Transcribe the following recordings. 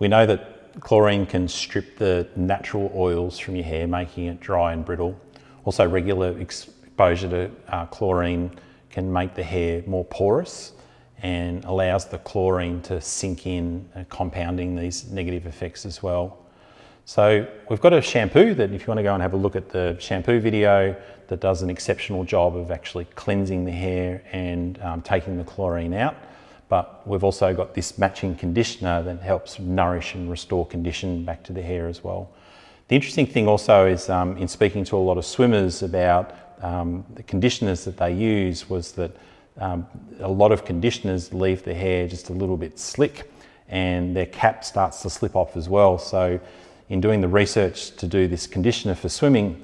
We know that chlorine can strip the natural oils from your hair, making it dry and brittle. Also, regular exposure to chlorine can make the hair more porous and allows the chlorine to sink in, compounding these negative effects as well. So we've got a shampoo that, if you want to go and have a look at the shampoo video, that does an exceptional job of actually cleansing the hair and taking the chlorine out. But we've also got this matching conditioner that helps nourish and restore condition back to the hair as well. The interesting thing also is, in speaking to a lot of swimmers about the conditioners that they use, was that a lot of conditioners leave the hair just a little bit slick and their cap starts to slip off as well. So in doing the research to do this conditioner for swimming,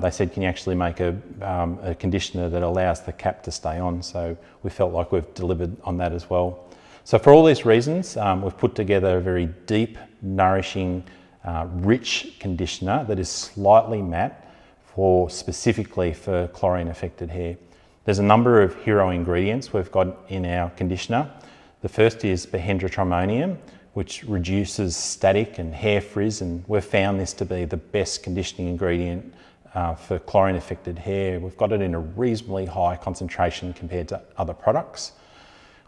they said, can you actually make a conditioner that allows the cap to stay on? So we felt like we've delivered on that as well. So for all these reasons, we've put together a very deep, nourishing, rich conditioner that is slightly matte specifically for chlorine affected hair. There's a number of hero ingredients we've got in our conditioner. The first is behydrotrimonium, which reduces static and hair frizz, and we've found this to be the best conditioning ingredient for chlorine affected hair. We've got it in a reasonably high concentration compared to other products.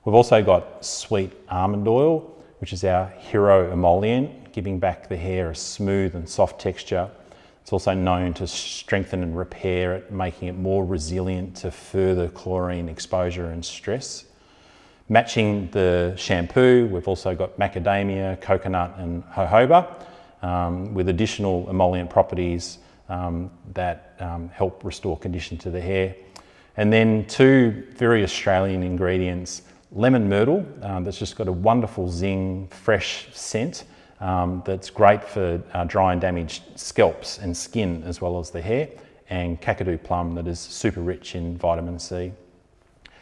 We've also got Sweet Almond Oil, which is our hero emollient, giving back the hair a smooth and soft texture. It's also known to strengthen and repair it, making it more resilient to further chlorine exposure and stress. Matching the shampoo, we've also got macadamia, coconut and jojoba, with additional emollient properties that help restore condition to the hair. And then two very Australian ingredients, lemon myrtle, that's just got a wonderful zing, fresh scent, that's great for dry and damaged scalps and skin as well as the hair, and Kakadu Plum that is super rich in vitamin C.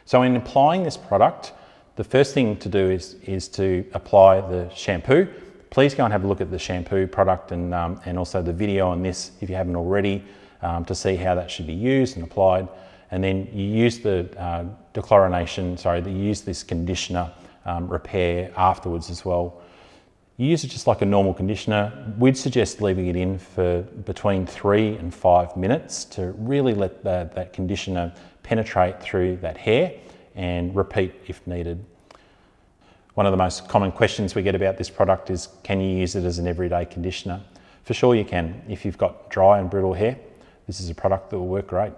So in applying this product, the first thing to do is to apply the shampoo. Please go and have a look at the shampoo product and also the video on this if you haven't already, to see how that should be used and applied. And then you use the you use this conditioner repair afterwards as well. You use it just like a normal conditioner. We'd suggest leaving it in for between 3 and 5 minutes to really let that conditioner penetrate through that hair, and repeat if needed. One of the most common questions we get about this product is, can you use it as an everyday conditioner? For sure you can. If you've got dry and brittle hair, this is a product that will work great.